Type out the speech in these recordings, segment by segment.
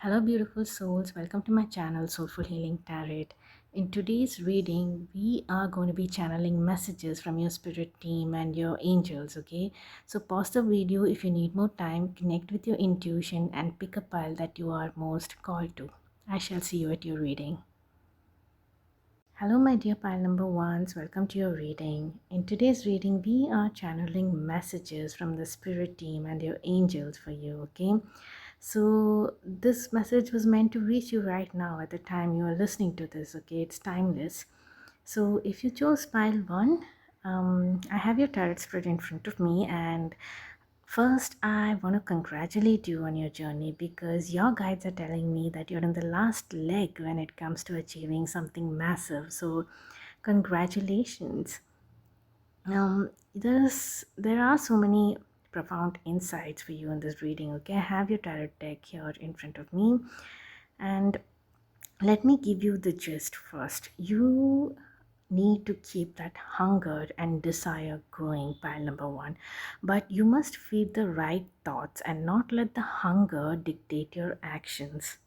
Hello, beautiful souls. Welcome to my channel, Soulful Healing Tarot. In today's reading, we are going to be channeling messages from your spirit team and your angels, okay? So, pause the video if you need more time, connect with your intuition, and pick a pile that you are most called to. I shall see you at your reading. Hello, my dear pile number ones. Welcome to your reading. In today's reading, we are channeling messages from the spirit team and your angels for you, okay? So, this message was meant to reach you right now at the time you are listening to this, okay? It's timeless. So, if you chose pile one, I have your tarot spread in front of me, and first, I want to congratulate you on your journey because your guides are telling me that you're in the last leg when it comes to achieving something massive. So, congratulations. There are so many profound insights for you in this reading. Okay, I have your tarot deck here in front of me, and let me give you the gist first. You need to keep that hunger and desire going, pile number one, but you must feed the right thoughts and not let the hunger dictate your actions.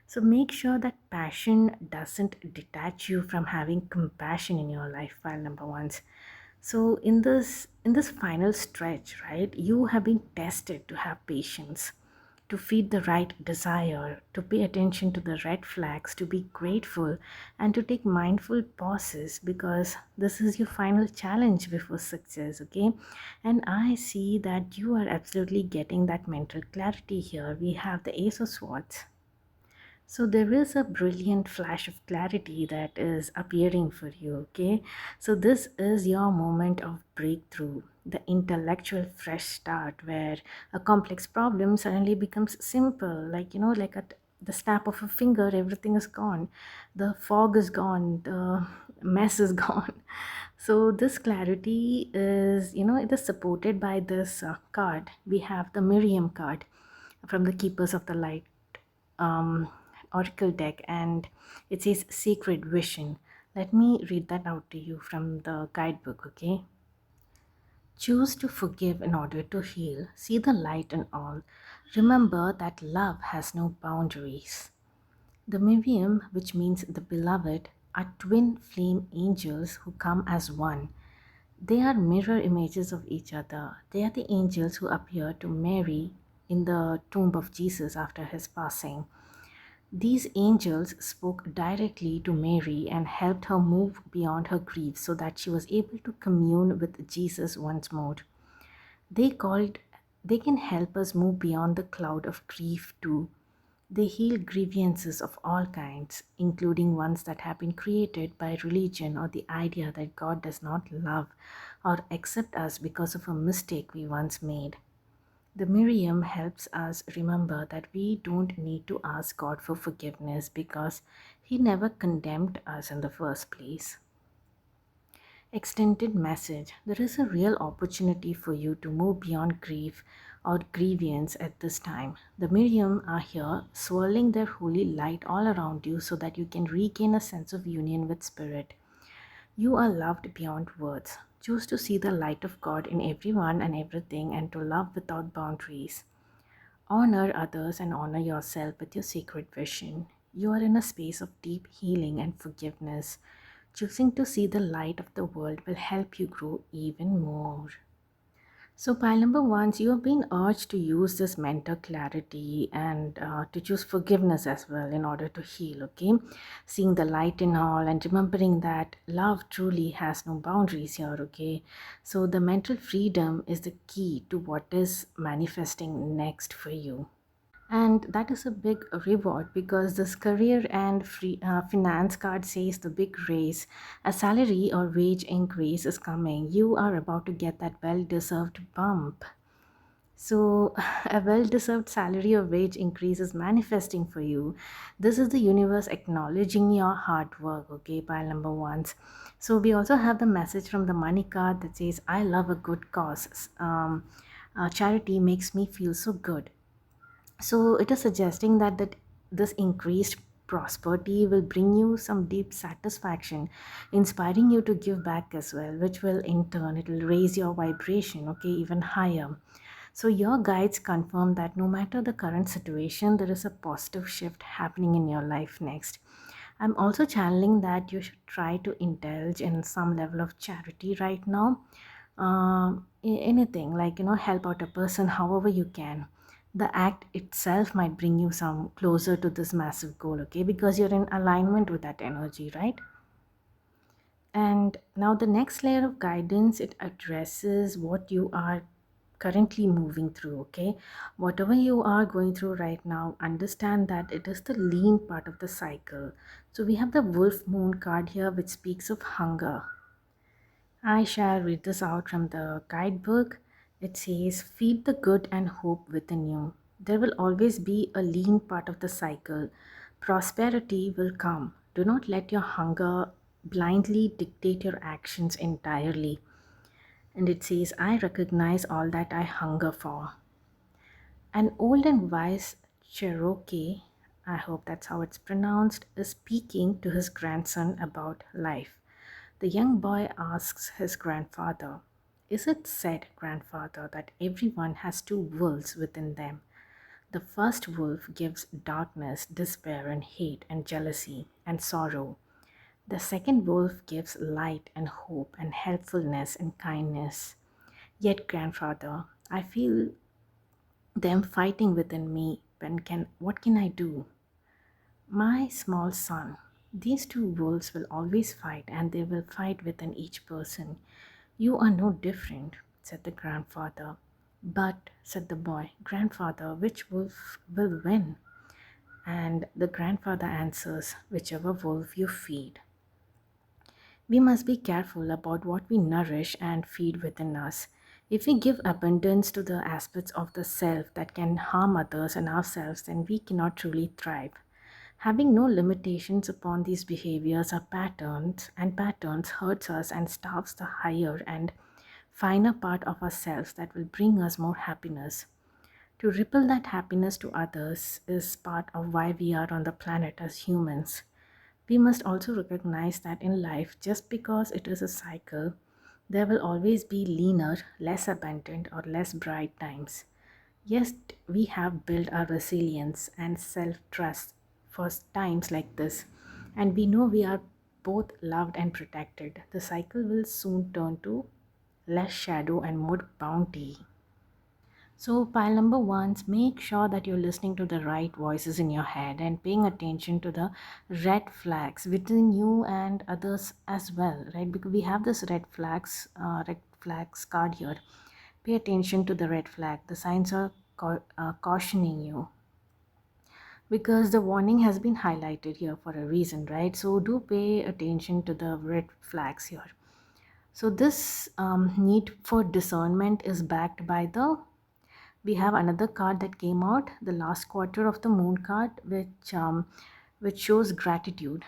So make sure that passion doesn't detach you from having compassion in your life, pile number ones. So in this final stretch, right, you have been tested to have patience, to feed the right desire, to pay attention to the red flags, to be grateful, and to take mindful pauses because this is your final challenge before success, okay? And I see that you are absolutely getting that mental clarity here. We have the Ace of Swords. So there is a brilliant flash of clarity that is appearing for you, okay? So this is your moment of breakthrough, the intellectual fresh start where a complex problem suddenly becomes simple, like like at the snap of a finger, everything is gone. The fog is gone, the mess is gone. So this clarity is, it is supported by this card. We have the Miriam card from the Keepers of the Light um, oracle deck, and it says sacred vision. Let me read that out to you from the guidebook, okay? Choose to forgive in order to heal. See the light in all. Remember that love has no boundaries. The Miriam, which means the beloved, are twin flame angels who come as one. They are mirror images of each other. They are the angels who appear to Mary in the tomb of Jesus after his passing. These angels spoke directly to Mary and helped her move beyond her grief so that she was able to commune with Jesus once more. They called they can help us move beyond the cloud of grief too. They heal grievances of all kinds, including ones that have been created by religion or the idea that God does not love or accept us because of a mistake we once made. The Miriam helps us remember that we don't need to ask God for forgiveness because He never condemned us in the first place. Extended message. There is a real opportunity for you to move beyond grief or grievance at this time. The Miriam are here swirling their holy light all around you so that you can regain a sense of union with Spirit. You are loved beyond words. Choose to see the light of God in everyone and everything and to love without boundaries. Honor others and honor yourself with your sacred vision. You are in a space of deep healing and forgiveness. Choosing to see the light of the world will help you grow even more. So, pile number one, you have been urged to use this mental clarity and to choose forgiveness as well in order to heal, okay? Seeing the light in all and remembering that love truly has no boundaries here, okay? So, the mental freedom is the key to what is manifesting next for you. And that is a big reward because this career and finance card says the big raise, a salary or wage increase is coming. You are about to get that well deserved bump. So, a well deserved salary or wage increase is manifesting for you. This is the universe acknowledging your hard work, okay, pile number ones. So, we also have the message from the money card that says, I love a good cause. Charity makes me feel so good. So it is suggesting that this increased prosperity will bring you some deep satisfaction, inspiring you to give back as well, which will in turn it will raise your vibration, okay, even higher. So your guides confirm that no matter the current situation, there is a positive shift happening in your life next. I'm also channeling that you should try to indulge in some level of charity right now. Anything like, help out a person however you can. The act itself might bring you some closer to this massive goal, okay? Because you're in alignment with that energy, right? And now the next layer of guidance, it addresses what you are currently moving through, okay? Whatever you are going through right now, understand that it is the lean part of the cycle. So we have the wolf moon card here, which speaks of hunger. I shall read this out from the guidebook. It says, feed the good and hope within you. There will always be a lean part of the cycle. Prosperity will come. Do not let your hunger blindly dictate your actions entirely. And it says, I recognize all that I hunger for. An old and wise Cherokee, I hope that's how it's pronounced, is speaking to his grandson about life. The young boy asks his grandfather, is it said, grandfather, that everyone has two wolves within them? The first wolf gives darkness, despair, and hate, and jealousy, and sorrow. The second wolf gives light and hope, and helpfulness and kindness. Yet, grandfather, I feel them fighting within me. What can I do? My small son, these two wolves will always fight, and they will fight within each person. You are no different, said the grandfather. But, said the boy, grandfather, which wolf will win? And the grandfather answers, whichever wolf you feed. We must be careful about what we nourish and feed within us. If we give abundance to the aspects of the self that can harm others and ourselves, then we cannot truly thrive. Having no limitations upon these behaviors or patterns hurts us and starves the higher and finer part of ourselves that will bring us more happiness. To ripple that happiness to others is part of why we are on the planet as humans. We must also recognize that in life, just because it is a cycle, there will always be leaner, less abundant, or less bright times. Yes, we have built our resilience and self trust for times like this, and we know we are both loved and protected. The cycle will soon turn to less shadow and more bounty. So, pile number ones, make sure that you're listening to the right voices in your head and paying attention to the red flags within you and others as well, right? Because we have this red flags card here. Pay attention to the red flag. The signs are cautioning you because the warning has been highlighted here for a reason, right? So, do pay attention to the red flags here. So, this need for discernment is backed by the we have another card that came out, the last quarter of the moon card, which shows gratitude.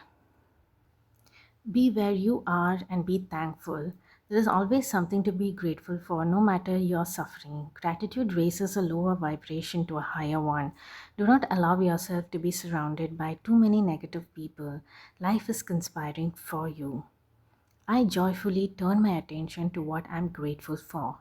Be where you are and be thankful. There is always something to be grateful for, no matter your suffering. Gratitude raises a lower vibration to a higher one. Do not allow yourself to be surrounded by too many negative people. Life is conspiring for you. I joyfully turn my attention to what I'm grateful for.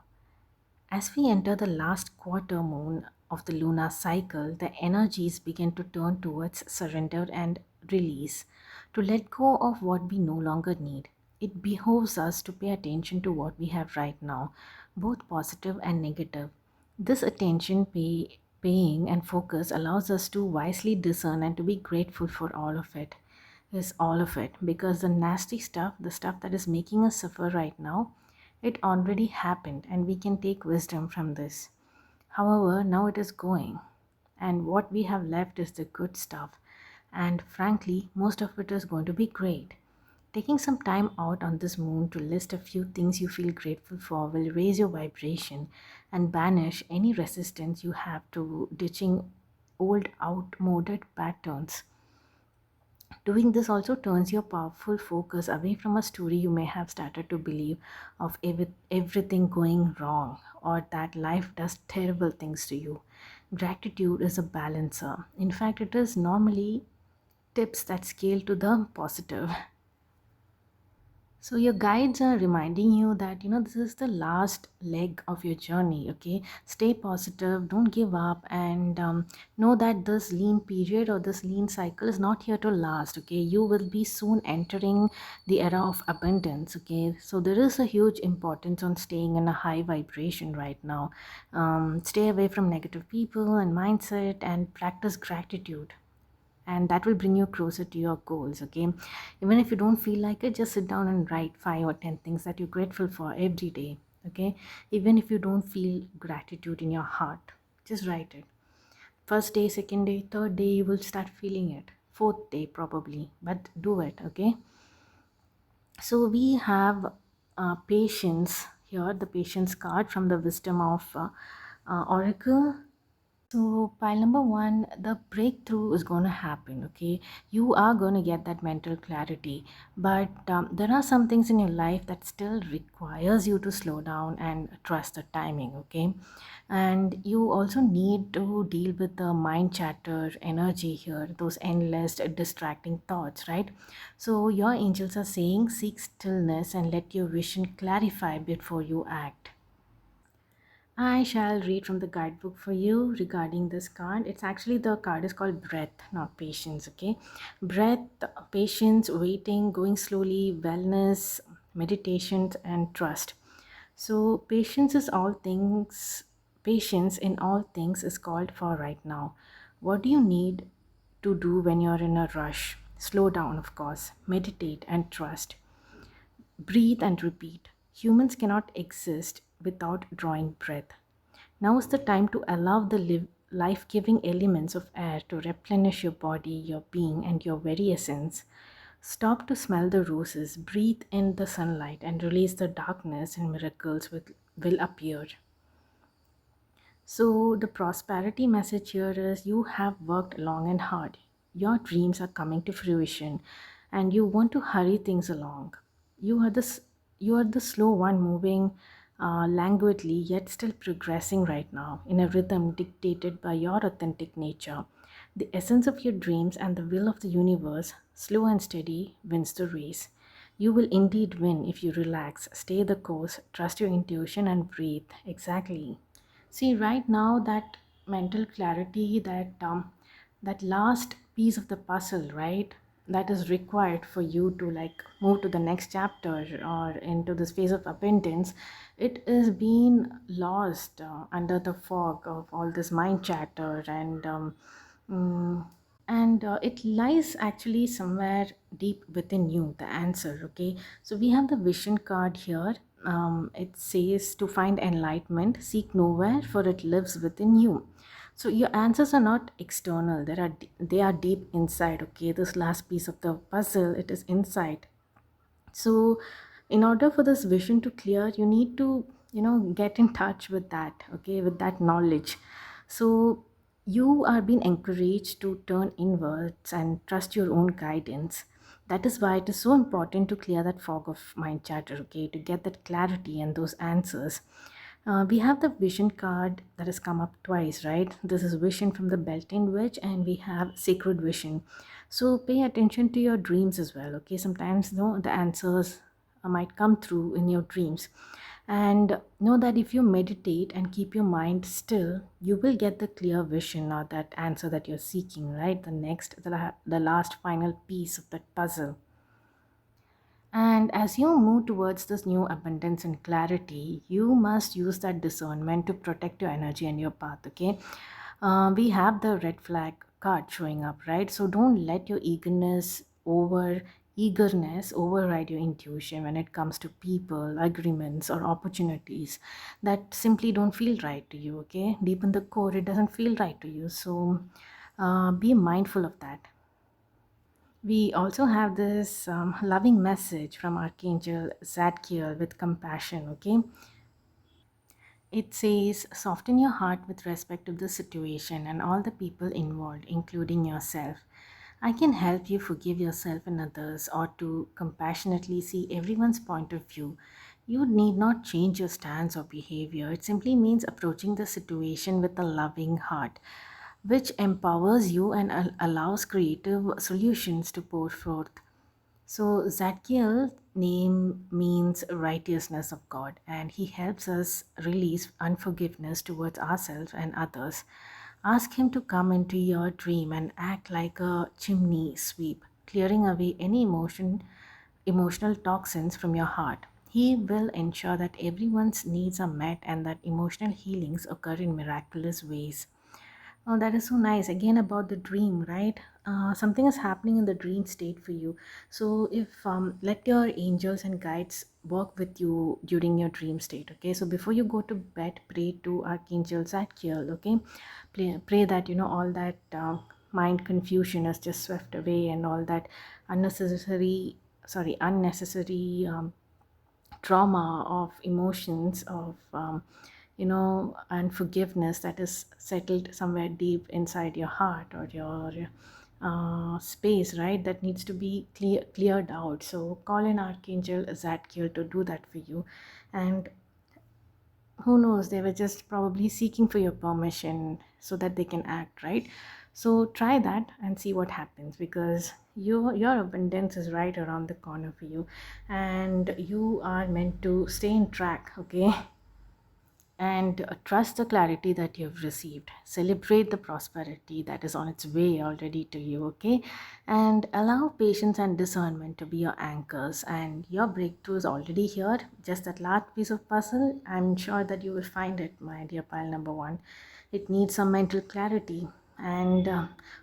As we enter the last quarter moon of the lunar cycle, the energies begin to turn towards surrender and release, to let go of what we no longer need. It behoves us to pay attention to what we have right now, both positive and negative. This paying and focus allows us to wisely discern and to be grateful for all of it. Is all of it, because the nasty stuff, the stuff that is making us suffer right now, it already happened and we can take wisdom from this. However, now it is going, and what we have left is the good stuff. And frankly, most of it is going to be great. Taking some time out on this moon to list a few things you feel grateful for will raise your vibration and banish any resistance you have to ditching old, outmoded patterns. Doing this also turns your powerful focus away from a story you may have started to believe of everything going wrong or that life does terrible things to you. Gratitude is a balancer. In fact, it is normally tips that scale to the positive. So your guides are reminding you that this is the last leg of your journey. Okay, stay positive, don't give up, and know that this lean period or this lean cycle is not here to last. Okay, you will be soon entering the era of abundance. Okay, so there is a huge importance on staying in a high vibration right now. Stay away from negative people and mindset, and practice gratitude, and that will bring you closer to your goals. Okay, even if you don't feel like it, just sit down and write 5 or 10 things that you're grateful for every day. Okay, even if you don't feel gratitude in your heart, just write it. First day, second day, third day, you will start feeling it. Fourth day probably, but do it. Okay, so we have patience here, the patience card from the wisdom of oracle. So, pile number one, the breakthrough is going to happen. Okay, you are going to get that mental clarity, but there are some things in your life that still requires you to slow down and trust the timing. Okay, and you also need to deal with the mind chatter energy here, those endless distracting thoughts, right? So, your angels are saying, seek stillness and let your vision clarify before you act. I shall read from the guidebook for you regarding this card. It's actually, the card is called breath, not patience. Okay, breath, patience, waiting, going slowly, wellness, meditation, and trust. So, patience in all things is called for right now. What do you need to do when you're in a rush? Slow down, of course, meditate, and trust. Breathe and repeat. Humans cannot exist without drawing breath. Now is the time to allow the life giving elements of air to replenish your body, your being, and your very essence. Stop to smell the roses, breathe in the sunlight, and release the darkness, and miracles will appear. So, the prosperity message here is, you have worked long and hard. Your dreams are coming to fruition, and you want to hurry things along. You are you are the slow one, moving languidly yet still progressing right now in a rhythm dictated by your authentic nature. The essence of your dreams and the will of the universe, slow and steady, wins the race. You will indeed win if you relax, stay the course, trust your intuition, and breathe. Exactly. See, right now, that mental clarity, that last piece of the puzzle, right? That is required for you to like move to the next chapter or into this phase of abundance. It is being lost under the fog of all this mind chatter, mm, and it lies actually somewhere deep within you, the answer. Okay, so we have the vision card here. It says, to find enlightenment, seek nowhere, for it lives within you. So your answers are not external, they are deep inside. Okay, this last piece of the puzzle, it is inside. So in order for this vision to clear, you need to get in touch with that, okay, with that knowledge. So you are being encouraged to turn inwards and trust your own guidance. That is why it is so important to clear that fog of mind chatter, okay, to get that clarity and those answers. We have the vision card that has come up twice, right? This is vision from the Beltane Witch, and we have sacred vision. So pay attention to your dreams as well. Okay, sometimes the answers might come through in your dreams, and know that if you meditate and keep your mind still, you will get the clear vision or that answer that you're seeking. Right, the last final piece of that puzzle. And as you move towards this new abundance and clarity, you must use that discernment to protect your energy and your path. Okay, we have the red flag card showing up, right? So don't let your eagerness override your intuition when it comes to people, agreements, or opportunities that simply don't feel right to you. Okay, deep in the core, it doesn't feel right to you. So be mindful of that. We also have this loving message from Archangel Zadkiel with compassion, okay? It says, soften your heart with respect to the situation and all the people involved, including yourself. I can help you forgive yourself and others, or to compassionately see everyone's point of view. You need not change your stance or behavior. It simply means approaching the situation with a loving heart, which empowers you and allows creative solutions to pour forth. So, Zadkiel name means righteousness of God, and He helps us release unforgiveness towards ourselves and others. Ask Him to come into your dream and act like a chimney sweep, clearing away any emotional toxins from your heart. He will ensure that everyone's needs are met and that emotional healings occur in miraculous ways. Oh, that is so nice. Again, about the dream, right? Something is happening in the dream state for you. So, if let your angels and guides work with you during your dream state, okay? So, before you go to bed, pray to Archangel Zadkiel, okay? Pray that all that mind confusion is just swept away and all that unnecessary trauma of emotions of and forgiveness that is settled somewhere deep inside your heart or your space, right, that needs to be cleared out. So call in Archangel Zadkiel to do that for you. And who knows, they were just probably seeking for your permission so that they can act, right? So try that and see what happens, because your abundance is right around the corner for you, and you are meant to stay in track, okay? And trust the clarity that you've received. Celebrate the prosperity that is on its way already to you, okay? And allow patience and discernment to be your anchors. And your breakthrough is already here. Just that last piece of puzzle, I'm sure that you will find it, my dear pile number one. It needs some mental clarity. And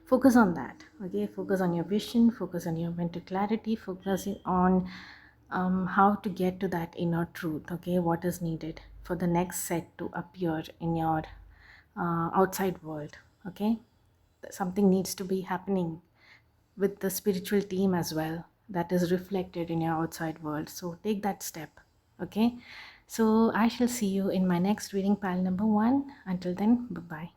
focus on that, okay? Focus on your vision, focus on your mental clarity, focusing on how to get to that inner truth, okay? What is needed for the next set to appear in your outside world, okay? Something needs to be happening with the spiritual team as well, that is reflected in your outside world. So take that step, okay? So I shall see you in my next reading, pile number one. Until then, bye bye.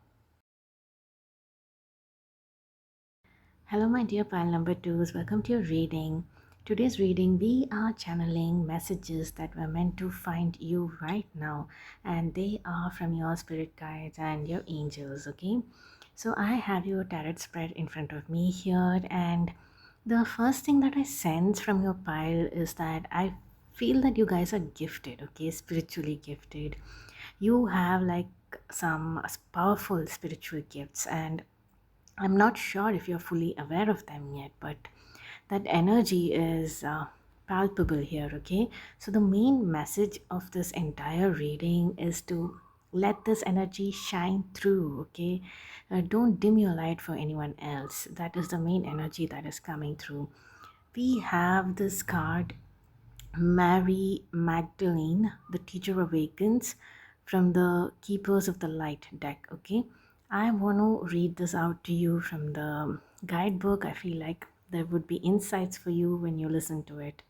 Hello, my dear pile number twos. Welcome to your reading. Today's reading, we are channeling messages that were meant to find you right now, and they are from your spirit guides and your angels. Okay, so I have your tarot spread in front of me here, and the first thing that I sense from your pile is that I feel that you guys are gifted, okay, spiritually gifted. You have like some powerful spiritual gifts, and I'm not sure if you're fully aware of them yet, but that energy is palpable here, okay? So, the main message of this entire reading is to let this energy shine through, okay? Don't dim your light for anyone else. That is the main energy that is coming through. We have this card, Mary Magdalene, the teacher awakens, from the Keepers of the Light deck. Okay, I want to read this out to you from the guidebook. I feel like there would be insights for you when you listen to it.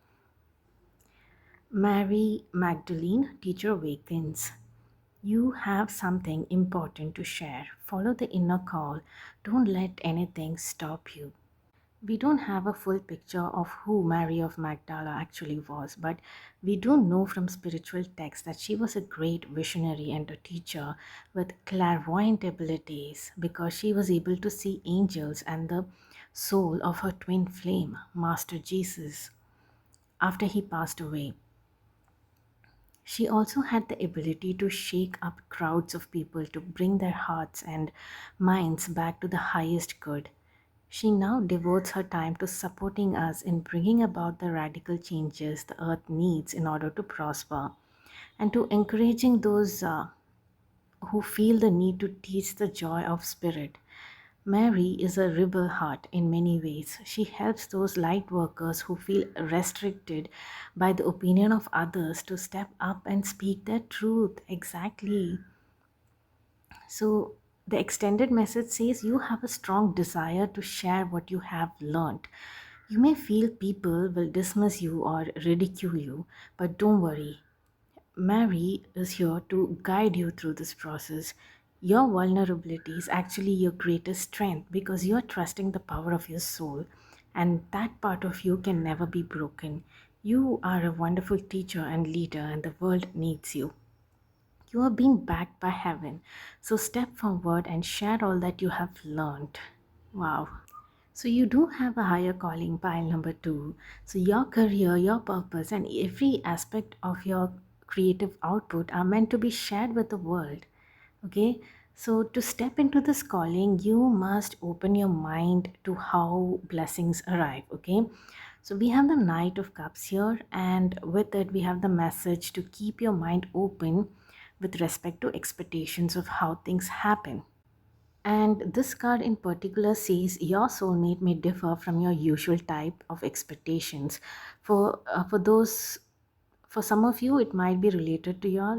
Mary Magdalene, teacher awakens. You have something important to share. Follow the inner call. Don't let anything stop you. We don't have a full picture of who Mary of Magdala actually was, but we do know from spiritual texts that she was a great visionary and a teacher with clairvoyant abilities, because she was able to see angels and the soul of her twin flame, Master Jesus, after he passed away. She also had the ability to shake up crowds of people to bring their hearts and minds back to the highest good. She now devotes her time to supporting us in bringing about the radical changes the earth needs in order to prosper, and to encouraging those who feel the need to teach the joy of spirit. Mary is a rebel heart in many ways. She helps those light workers who feel restricted by the opinion of others to step up and speak their truth. Exactly. So, the extended message says you have a strong desire to share what you have learned. You may feel people will dismiss you or ridicule you, but don't worry. Mary is here to guide you through this process. Your vulnerability is actually your greatest strength, because you're trusting the power of your soul, and that part of you can never be broken. You are a wonderful teacher and leader, and the world needs you. You are being backed by heaven. So step forward and share all that you have learned. Wow. So you do have a higher calling, pile number two. So your career, your purpose, and every aspect of your creative output are meant to be shared with the world. Okay. So to step into this calling, you must open your mind to how blessings arrive. Okay. So we have the Knight of Cups here, and with it, we have the message to keep your mind open with respect to expectations of how things happen. And this card in particular says your soulmate may differ from your usual type of expectations. For those, for some of you, it might be related to your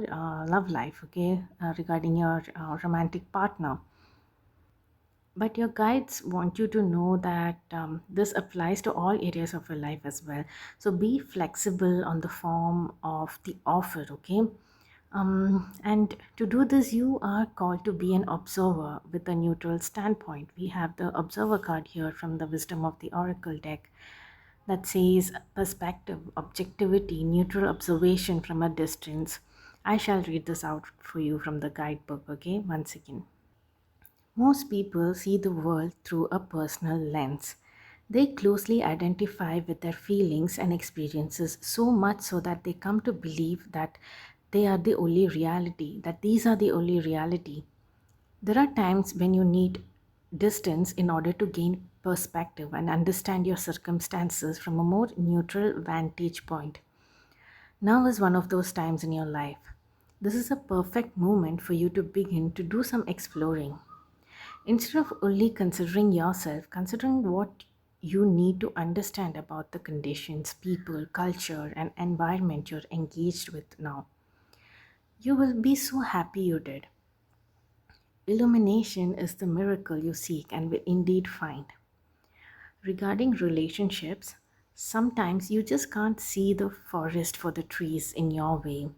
love life, okay, regarding your romantic partner. But your guides want you to know that this applies to all areas of your life as well. So be flexible on the form of the offer, okay? And to do this, you are called to be an observer with a neutral standpoint. We have the observer card here from the Wisdom of the Oracle deck that says perspective, objectivity, neutral observation from a distance. I shall read this out for you from the guidebook, okay? Once again. Most people see the world through a personal lens. They closely identify with their feelings and experiences so much so that they come to believe that they are the only reality, that these are the only reality. There are times when you need distance in order to gain perspective and understand your circumstances from a more neutral vantage point. Now is one of those times in your life. This is a perfect moment for you to begin to do some exploring. Instead of only considering yourself, considering what you need to understand about the conditions, people, culture, and environment you're engaged with now. You will be so happy you did. Illumination is the miracle you seek and will indeed find. Regarding relationships, sometimes you just can't see the forest for the trees in your way.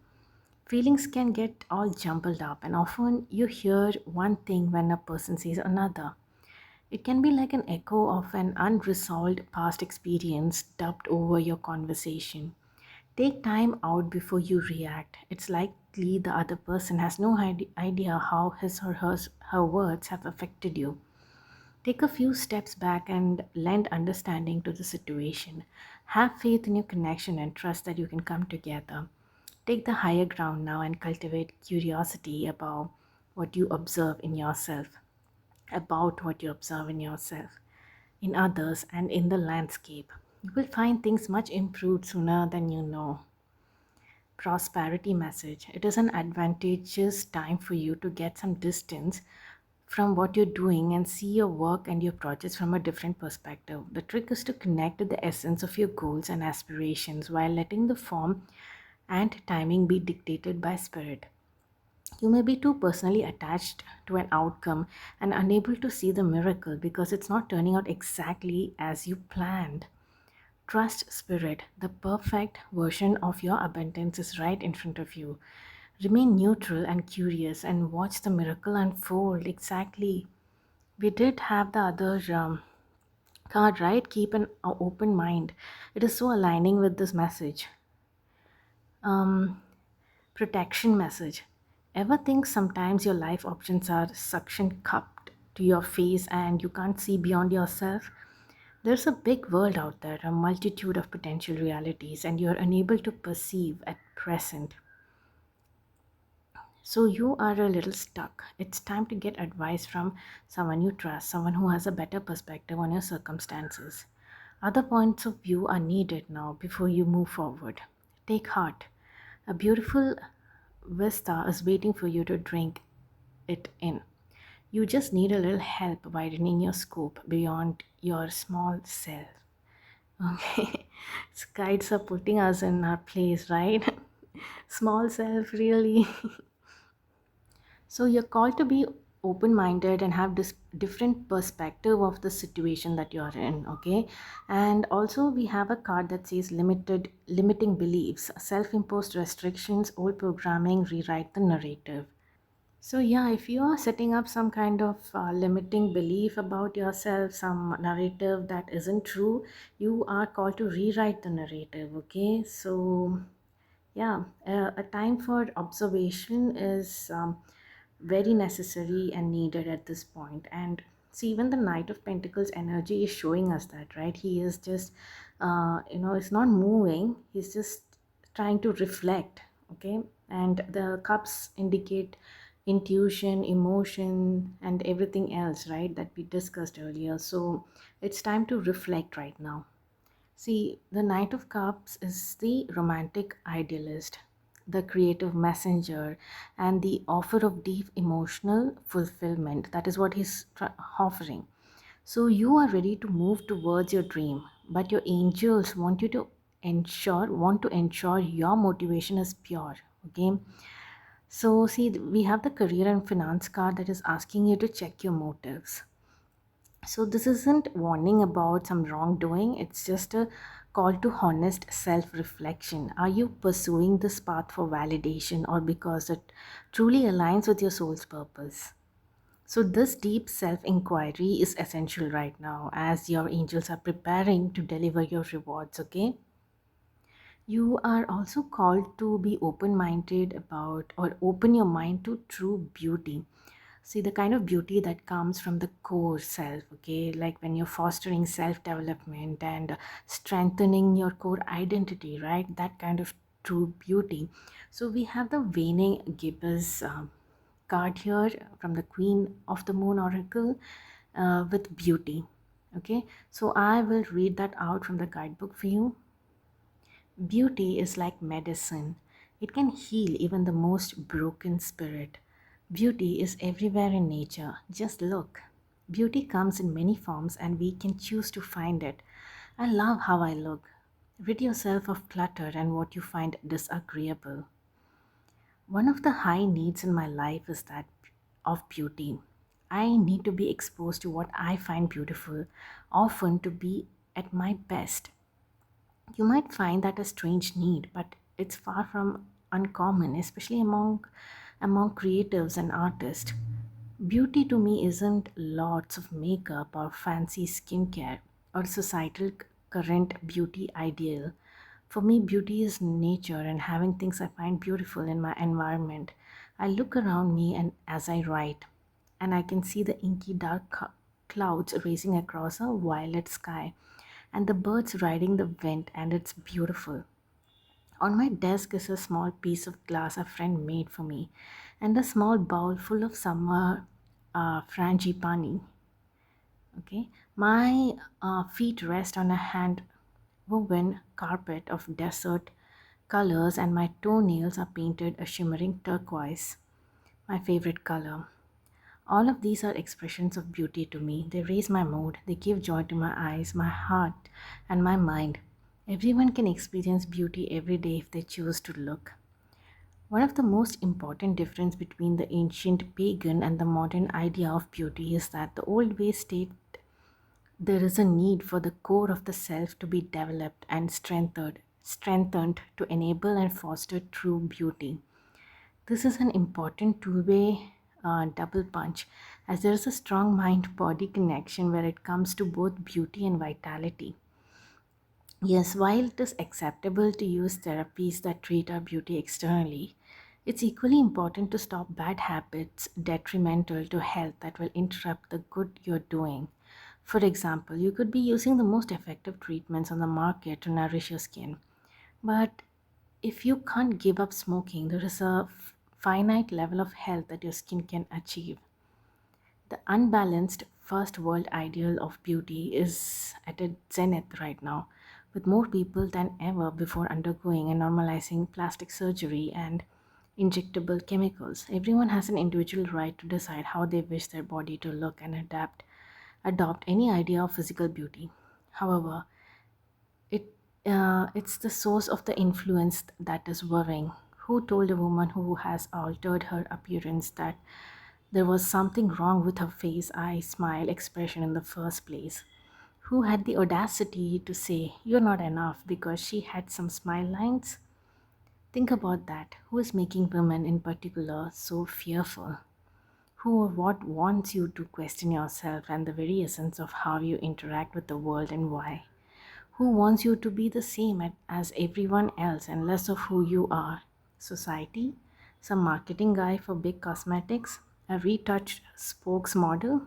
Feelings can get all jumbled up, and often you hear one thing when a person says another. It can be like an echo of an unresolved past experience dubbed over your conversation. Take time out before you react. It's likely the other person has no idea how his or her words have affected you. Take a few steps back and lend understanding to the situation. Have faith in your connection and trust that you can come together. Take the higher ground now and cultivate curiosity about what you observe in yourself, in others, and in the landscape. You will find things much improved sooner than you know. Prosperity message. It is an advantageous time for you to get some distance from what you're doing and see your work and your projects from a different perspective. The trick is to connect to the essence of your goals and aspirations while letting the form and timing be dictated by spirit. You may be too personally attached to an outcome and unable to see the miracle because it's not turning out exactly as you planned. Trust spirit, the perfect version of your abundance is right in front of you. Remain neutral and curious and watch the miracle unfold. Exactly. We did have the other card, right? Keep an open mind. It is so aligning with this message. Um, Protection message. Ever think sometimes your life options are suction cupped to your face and you can't see beyond yourself? There's a big world out there, a multitude of potential realities, and you're unable to perceive at present. So you are a little stuck. It's time to get advice from someone you trust, someone who has a better perspective on your circumstances. Other points of view are needed now before you move forward. Take heart. A beautiful vista is waiting for you to drink it in. You just need a little help widening your scope beyond your small self. Okay, so guides are putting us in our place, right? Small self, really. So you're called to be open-minded and have this different perspective of the situation that you're in, okay? And also we have a card that says limiting beliefs, self-imposed restrictions, old programming, rewrite the narrative. So yeah, if you are setting up some kind of limiting belief about yourself, some narrative that isn't true, you are called to rewrite the narrative, okay? So yeah, a time for observation is very necessary and needed at this point. And See, even the Knight of Pentacles energy is showing us that, right? He is just, it's not moving. He's just trying to reflect, okay? And the cups indicate intuition, emotion, and everything else, right? That we discussed earlier. So it's time to reflect right now. See, the Knight of Cups is the romantic idealist, the creative messenger, and the offer of deep emotional fulfillment. That is what he's offering. So you are ready to move towards your dream, but your angels want to ensure your motivation is pure. Okay. So see, we have the career and finance card that is asking you to check your motives. So this isn't warning about some wrongdoing, it's just a call to honest self-reflection. Are you pursuing this path for validation or because it truly aligns with your soul's purpose? So this deep self-inquiry is essential right now as your angels are preparing to deliver your rewards, okay? You are also called to be open minded about or open your mind to true beauty. See, the kind of beauty that comes from the core self, okay? Like when you're fostering self development and strengthening your core identity, right? That kind of true beauty. So we have the waning gibbous card here from the Queen of the Moon Oracle with beauty. Okay, so I will read that out from the guidebook for you. Beauty is like medicine. It can heal even the most broken spirit. Beauty is everywhere in nature. Just look. Beauty comes in many forms and we can choose to find it. I love how I look. Rid yourself of clutter and what you find disagreeable. One of the high needs in my life is that of beauty. I need to be exposed to what I find beautiful, often to be at my best. You might find that a strange need, but it's far from uncommon, especially among creatives and artists. Beauty to me isn't lots of makeup or fancy skincare or societal current beauty ideal. For me, beauty is nature and having things I find beautiful in my environment. I look around me and as I write, and I can see the inky dark clouds racing across a violet sky and the birds riding the wind, and it's beautiful. On my desk is a small piece of glass a friend made for me, and a small bowl full of summer frangipani. Okay, my feet rest on a hand woven carpet of desert colors, and my toenails are painted a shimmering turquoise, my favorite color. All of these are expressions of beauty to me. They raise my mood, they give joy to my eyes, my heart, and my mind. Everyone can experience beauty every day if they choose to look. One of the most important difference between the ancient pagan and the modern idea of beauty is that the old way state there is a need for the core of the self to be developed and strengthened to enable and foster true beauty. This is an important two-way double punch as there is a strong mind-body connection where it comes to both beauty and vitality. Yes, while it is acceptable to use therapies that treat our beauty externally, it's equally important to stop bad habits detrimental to health that will interrupt the good you're doing. For example, you could be using the most effective treatments on the market to nourish your skin, but if you can't give up smoking, there is a finite level of health that your skin can achieve. The unbalanced first world ideal of beauty is at a zenith right now, with more people than ever before undergoing and normalizing plastic surgery and injectable chemicals. Everyone has an individual right to decide how they wish their body to look and adopt any idea of physical beauty. However, it it's the source of the influence that is worrying. Who told a woman who has altered her appearance that there was something wrong with her face, eye, smile, expression in the first place? Who had the audacity to say you're not enough because she had some smile lines? Think about that. Who is making women in particular so fearful? Who or what wants you to question yourself and the very essence of how you interact with the world and why? Who wants you to be the same as everyone else and less of who you are? Society? Some marketing guy for big cosmetics? A retouched spokesmodel?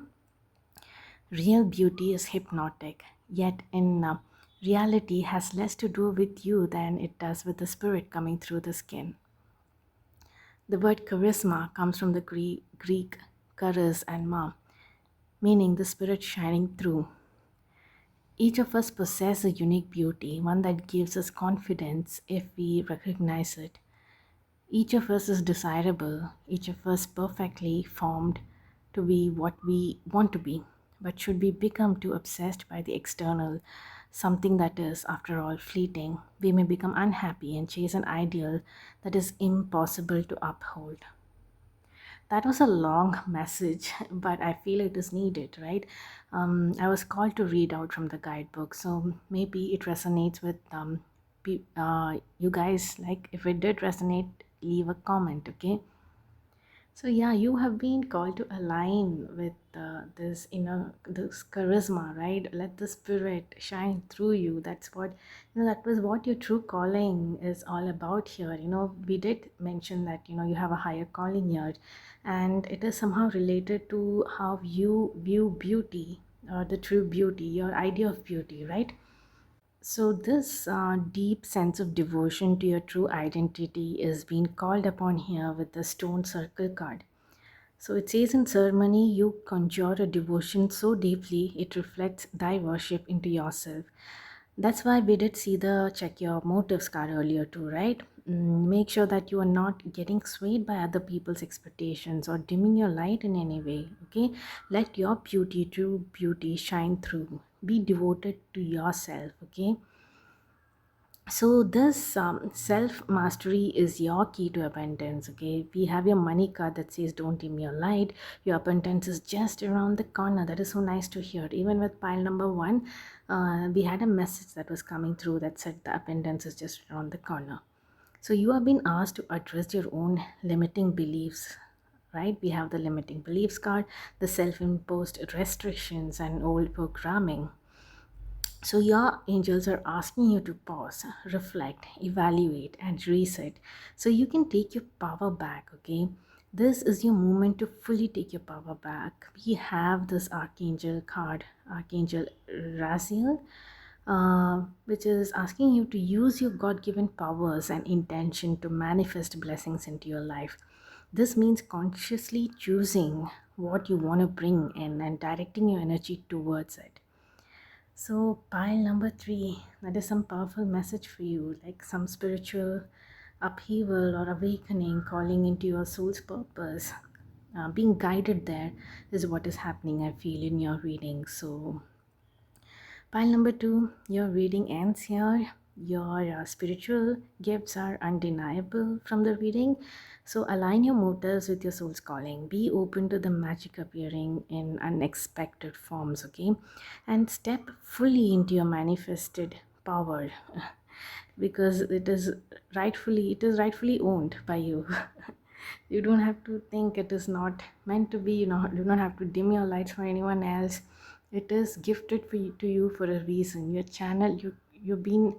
Real beauty is hypnotic, yet in reality has less to do with you than it does with the spirit coming through the skin. The word charisma comes from the Greek charis and ma, meaning the spirit shining through. Each of us possess a unique beauty, one that gives us confidence if we recognize it. Each of us is desirable, each of us perfectly formed to be what we want to be. But should we become too obsessed by the external, something that is, after all, fleeting, we may become unhappy and chase an ideal that is impossible to uphold. That was a long message, but I feel it is needed, right? I was called to read out from the guidebook, so maybe it resonates with you guys. Like, if it did resonate, leave a comment, okay? So yeah, you have been called to align with this inner, this charisma, right? Let the spirit shine through you. That's what, that was what your true calling is all about here. We did mention that you have a higher calling here, and it is somehow related to how you view beauty, or the true beauty, your idea of beauty, right? So, this deep sense of devotion to your true identity is being called upon here with the stone circle card. So, it says in ceremony, you conjure a devotion so deeply it reflects thy worship into yourself. That's why we did see the check your motives card earlier, too, right? Make sure that you are not getting swayed by other people's expectations or dimming your light in any way, okay? Let your beauty, true beauty, shine through. Be devoted to yourself, okay? So this self mastery is your key to abundance. Okay, we have your money card that says don't dim your light. Your abundance is just around the corner. That is so nice to hear. Even with pile number one, we had a message that was coming through that said the abundance is just around the corner. So you have been asked to address your own limiting beliefs, right? We have the limiting beliefs card, the self-imposed restrictions and old programming. So, your angels are asking you to pause, reflect, evaluate, and reset so you can take your power back. Okay, this is your moment to fully take your power back. We have this Archangel card, Archangel Raziel, which is asking you to use your God given powers and intention to manifest blessings into your life. This means consciously choosing what you want to bring in and directing your energy towards it. So, pile number three, that is some powerful message for you, like some spiritual upheaval or awakening, calling into your soul's purpose. Being guided there is what is happening, I feel, in your reading. So, pile number two, your reading ends here. Your spiritual gifts are undeniable from the reading. So align your motives with your soul's calling. Be open to the magic appearing in unexpected forms, okay? And step fully into your manifested power because it is rightfully owned by you. You don't have to think it is not meant to be, you don't have to dim your lights for anyone else. It is gifted to you for a reason. Your channel, you've been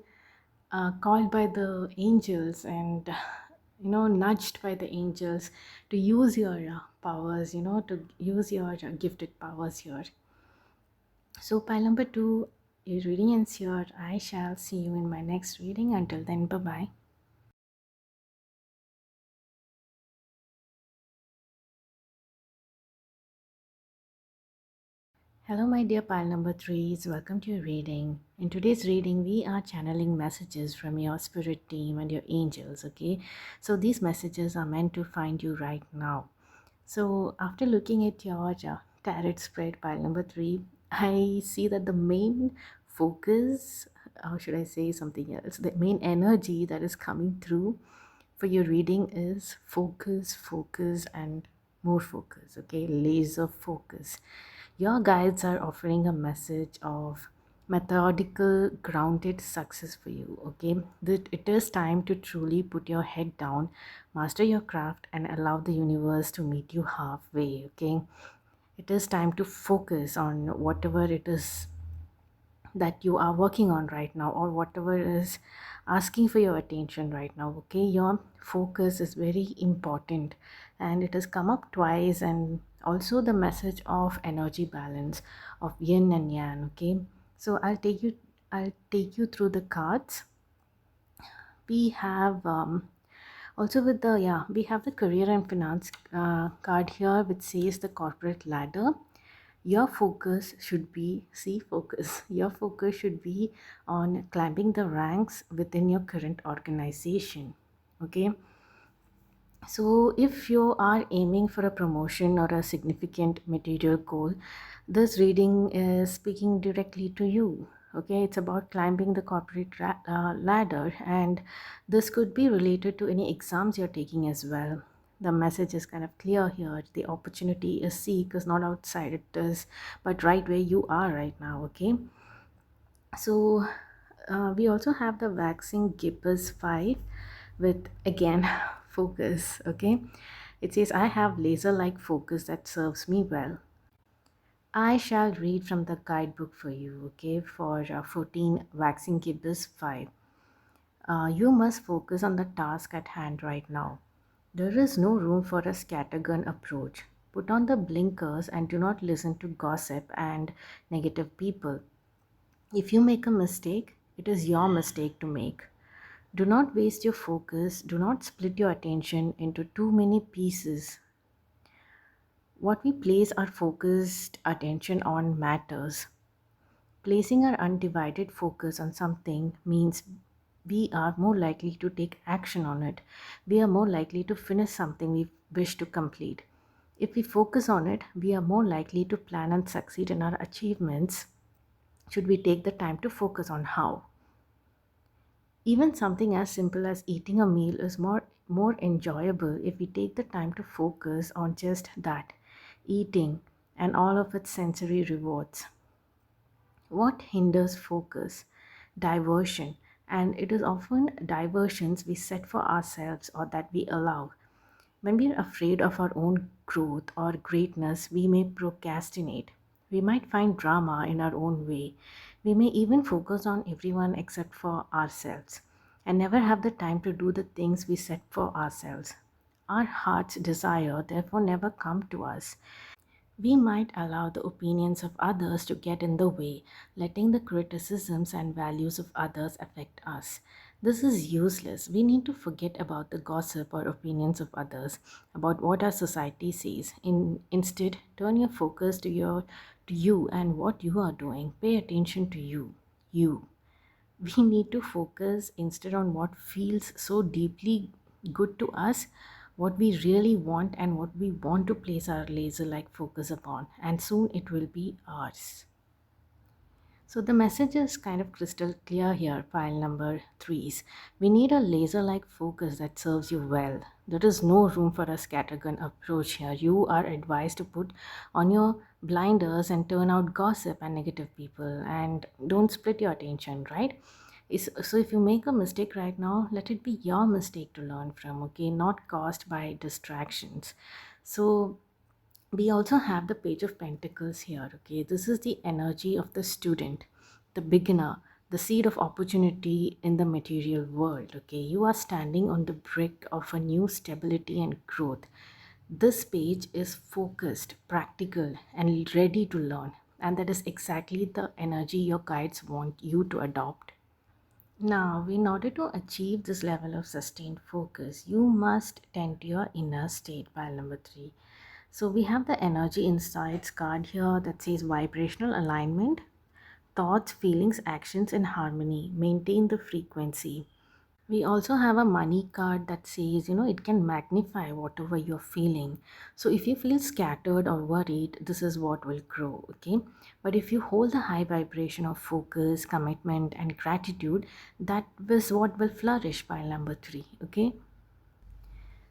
called by the angels and nudged by the angels to use your powers, to use your gifted powers here. So pile number two is reading ends here. I shall see you in my next reading. Until then, bye bye. Hello, my dear pile number threes. Welcome to your reading. In today's reading, we are channeling messages from your spirit team and your angels. Okay, so these messages are meant to find you right now. So, after looking at your tarot spread pile number three, I see that the main focus, or should I say something else, the main energy that is coming through for your reading is focus, focus, and more focus. Okay, laser focus. Your guides are offering a message of methodical, grounded success for you. Okay, that it is time to truly put your head down, master your craft, and allow the universe to meet you halfway. Okay, it is time to focus on whatever it is that you are working on right now, or whatever is asking for your attention right now. Okay, your focus is very important, and it has come up twice. And also the message of energy balance, of yin and yang. Okay, so I'll take you through the cards. We have also with the, yeah, we have the career and finance card here, which says the corporate ladder. Your focus should be, see, focus, your focus should be on climbing the ranks within your current organization. Okay, so if you are aiming for a promotion or a significant material goal, this reading is speaking directly to you. Okay, it's about climbing the corporate ladder, and this could be related to any exams you're taking as well. The message is kind of clear here. The opportunity is seek, is not outside, it is but right where you are right now. Okay, so we also have the waxing gibbous 5 with again focus. Okay, it says, I have laser like focus that serves me well. I shall read from the guidebook for you. Okay, for 14 waxing gibbous 5. You must focus on the task at hand right now. There is no room for a scattergun approach. Put on the blinkers and do not listen to gossip and negative people. If you make a mistake, it is your mistake to make. Do not waste your focus. Do not split your attention into too many pieces. What we place our focused attention on matters. Placing our undivided focus on something means we are more likely to take action on it. We are more likely to finish something we wish to complete. If we focus on it, we are more likely to plan and succeed in our achievements. Should we take the time to focus on how? Even something as simple as eating a meal is more enjoyable if we take the time to focus on just that, eating, and all of its sensory rewards. What hinders focus? Diversion. And it is often diversions we set for ourselves or that we allow. When we are afraid of our own growth or greatness, we may procrastinate. We might find drama in our own way. We may even focus on everyone except for ourselves and never have the time to do the things we set for ourselves. Our heart's desire therefore never come to us. We might allow the opinions of others to get in the way, letting the criticisms and values of others affect us. This is useless. We need to forget about the gossip or opinions of others, about what our society says. Instead, turn your focus to you and what you are doing. Pay attention to you. You. We need to focus instead on what feels so deeply good to us, what we really want, and what we want to place our laser like focus upon, and soon it will be ours. So the message is kind of crystal clear here, pile number threes. We need a laser-like focus that serves you well. There is no room for a scattergun approach here. You are advised to put on your blinders and turn out gossip and negative people, and don't split your attention, right? So if you make a mistake right now, let it be your mistake to learn from, okay? Not caused by distractions. So we also have the page of pentacles here. Okay, this is the energy of the student, the beginner, the seed of opportunity in the material world. Okay, you are standing on the brink of a new stability and growth. This page is focused, practical, and ready to learn, and that is exactly the energy your guides want you to adopt. Now, in order to achieve this level of sustained focus, you must tend to your inner state, pile number three. So we have the energy insights card here that says vibrational alignment, thoughts, feelings, actions in harmony, maintain the frequency. We also have a money card that says, it can magnify whatever you're feeling. So if you feel scattered or worried, this is what will grow, okay? But if you hold the high vibration of focus, commitment, and gratitude, that is what will flourish, pile number three, okay?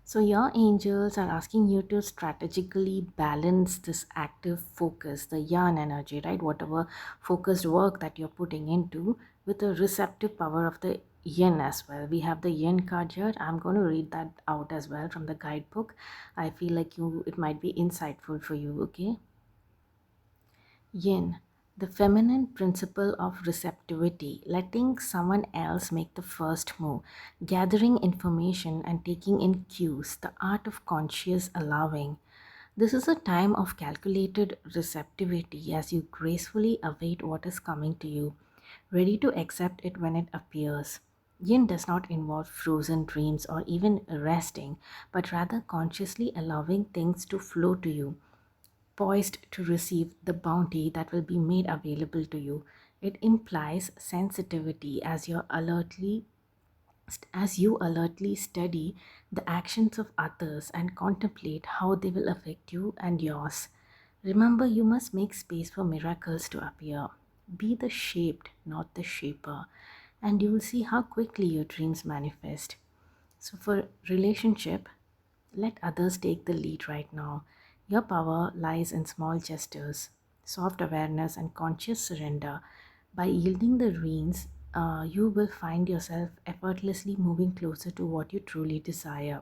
So, your angels are asking you to strategically balance this active focus, the yang energy, right? Whatever focused work that you're putting into, with the receptive power of the yin as well. We have the yin card here. I'm going to read that out as well from the guidebook. I feel like it might be insightful for you, okay? Yin, The feminine principle of receptivity, letting someone else make the first move, gathering information and taking in cues, the art of conscious allowing. This is a time of calculated receptivity as you gracefully await what is coming to you, ready to accept it when it appears. Yin does not involve frozen dreams or even resting, but rather consciously allowing things to flow to you, poised to receive the bounty that will be made available to you. It implies sensitivity as you alertly study the actions of others and contemplate how they will affect you and yours. Remember, you must make space for miracles to appear. Be the shaped, not the shaper, and you will see how quickly your dreams manifest. So, for relationship, let others take the lead right now. Your power lies in small gestures, soft awareness, and conscious surrender. By yielding the reins, you will find yourself effortlessly moving closer to what you truly desire.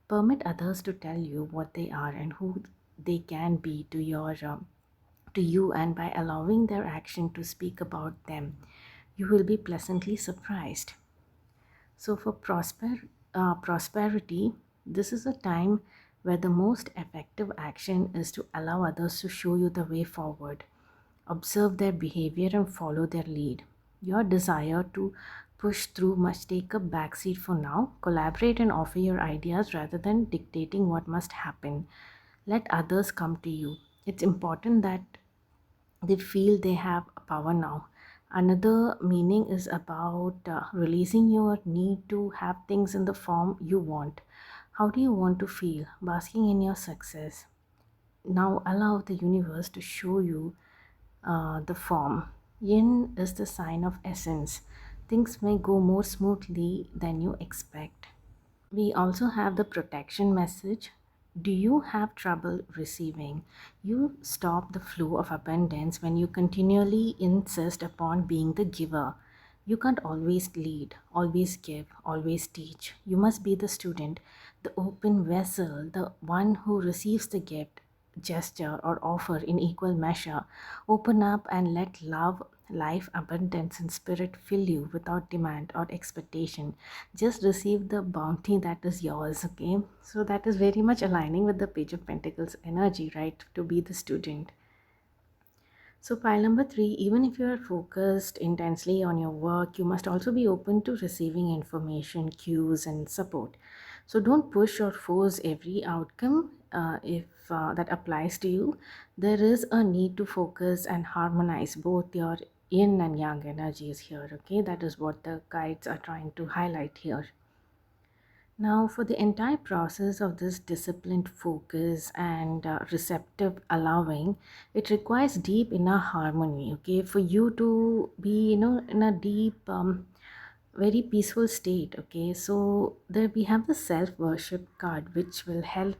Permit others to tell you what they are and who they can be to you, and by allowing their action to speak about them, you will be pleasantly surprised. So, for prosperity, this is a time where the most effective action is to allow others to show you the way forward. Observe their behavior and follow their lead. Your desire to push through must take a backseat for now. Collaborate and offer your ideas rather than dictating what must happen. Let others come to you. It's important that they feel they have power now. Another meaning is about releasing your need to have things in the form you want. How do you want to feel? Basking in your success. Now allow the universe to show you the form. Yin is the sign of essence. Things may go more smoothly than you expect. We also have the protection message. Do you have trouble receiving? You stop the flow of abundance when you continually insist upon being the giver. You can't always lead, always give, always teach. You must be the student, the open vessel, the one who receives the gift, gesture, or offer in equal measure. Open up and let love, life, abundance, and spirit fill you without demand or expectation. Just receive the bounty that is yours, okay? So, that is very much aligning with the Page of Pentacles energy, right? To be the student. So, pile number three, even if you are focused intensely on your work, you must also be open to receiving information, cues, and support. So, don't push or force every outcome if that applies to you. There is a need to focus and harmonize both your yin and yang energies here, okay? That is what the guides are trying to highlight here. Now, for the entire process of this disciplined focus and receptive allowing, it requires deep inner harmony. Okay, for you to be, in a deep, very peaceful state. Okay, so there we have the self worship card, which will help,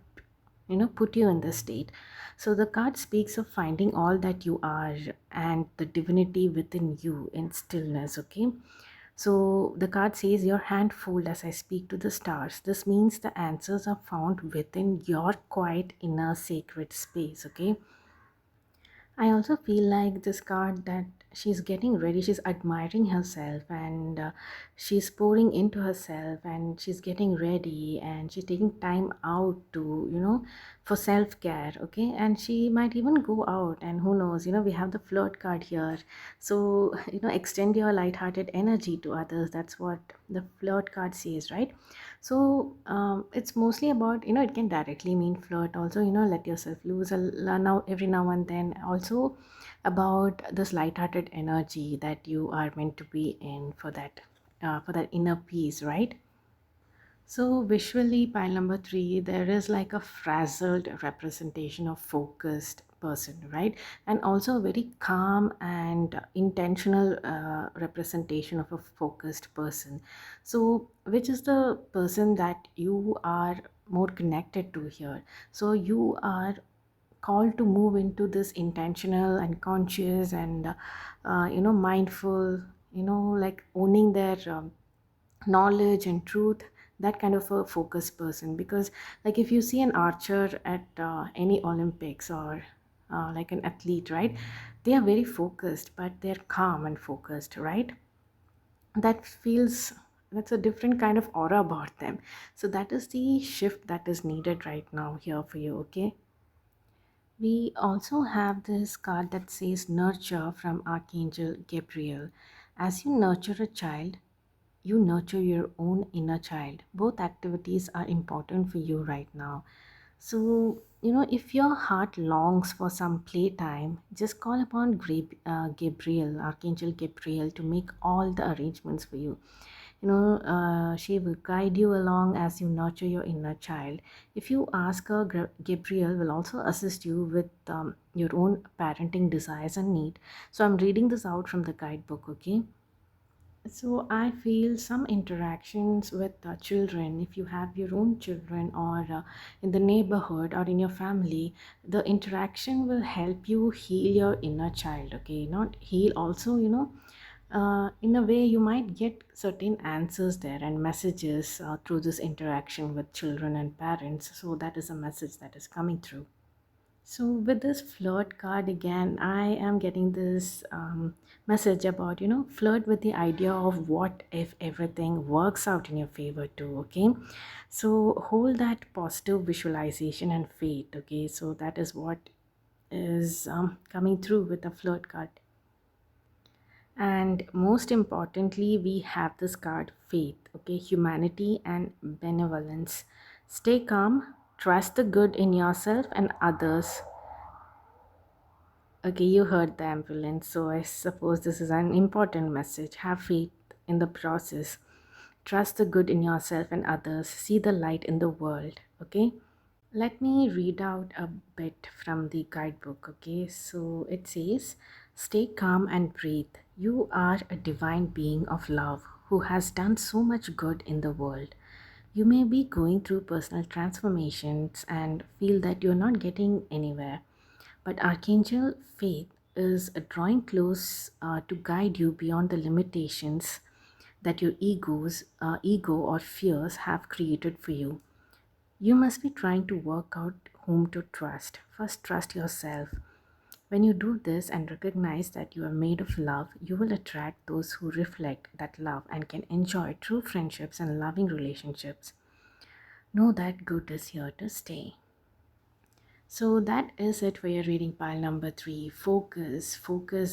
put you in this state. So the card speaks of finding all that you are and the divinity within you in stillness. Okay, so the card says, your hand fold as I speak to the stars. This means the answers are found within your quiet inner sacred space. Okay, I also feel like this card that she's getting ready, she's admiring herself, and she's pouring into herself, and she's getting ready, and she's taking time out to, for self care. Okay, and she might even go out, and who knows, we have the flirt card here. So, extend your light-hearted energy to others. That's what the flirt card says, right? So it's mostly about, it can directly mean flirt also, let yourself loose now every now and then. Also about this light-hearted energy that you are meant to be in for that inner peace, right? So visually, pile number three, there is like a frazzled representation of focused person, right? And also a very calm and intentional representation of a focused person. So which is the person that you are more connected to here? So you are called to move into this intentional and conscious and mindful, like owning their knowledge and truth, that kind of a focused person. Because like if you see an archer at any Olympics or like an athlete, right? They are very focused, but they're calm and focused, right? That feels, that's a different kind of aura about them. So that is the shift that is needed right now here for you, okay? We also have this card that says nurture from Archangel Gabriel. As you nurture a child, you nurture your own inner child. Both activities are important for you right now. So, if your heart longs for some playtime, just call upon Gabriel, Archangel Gabriel, to make all the arrangements for you. She will guide you along as you nurture your inner child. If you ask her, Gabriel will also assist you with your own parenting desires and need. So, I'm reading this out from the guidebook, okay? So I feel some interactions with children, if you have your own children or in the neighborhood or in your family, the interaction will help you heal your inner child, okay? Not heal, also, in a way you might get certain answers there and messages through this interaction with children and parents. So that is a message that is coming through. So, with this flirt card again, I am getting this message about, flirt with the idea of what if everything works out in your favor too, okay? So, hold that positive visualization and faith, okay? So, that is what is coming through with the flirt card. And most importantly, we have this card faith, okay? Humanity and benevolence. Stay calm, trust the good in yourself and others. Okay, you heard the ambulance, so I suppose this is an important message. Have faith in the process. Trust the good in yourself and others. See the light in the world. Okay, let me read out a bit from the guidebook. Okay, so it says, stay calm and breathe. You are a divine being of love who has done so much good in the world. You may be going through personal transformations and feel that you're not getting anywhere. But Archangel Faith is drawing close to guide you beyond the limitations that your ego or fears have created for you. You must be trying to work out whom to trust. First, trust yourself. When you do this and recognize that you are made of love, you will attract those who reflect that love and can enjoy true friendships and loving relationships. Know that good is here to stay. So that is it for your reading pile number 3. Focus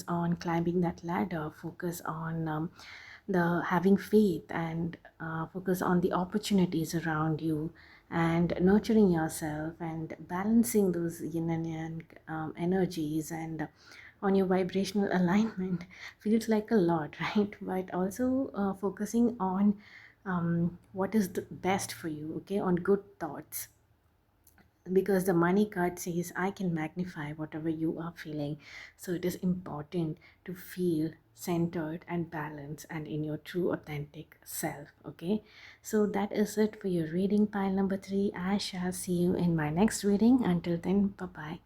on climbing that ladder. Focus on the having faith and focus on the opportunities around you and nurturing yourself and balancing those yin and yang energies and on your vibrational alignment feels like a lot, right? But also focusing on what is the best for you, okay? On good thoughts, because the money card says I can magnify whatever you are feeling. So it is important to feel centered and balanced and in your true authentic self, okay? So that is it for your reading pile number 3. I shall see you in my next reading. Until then, bye bye.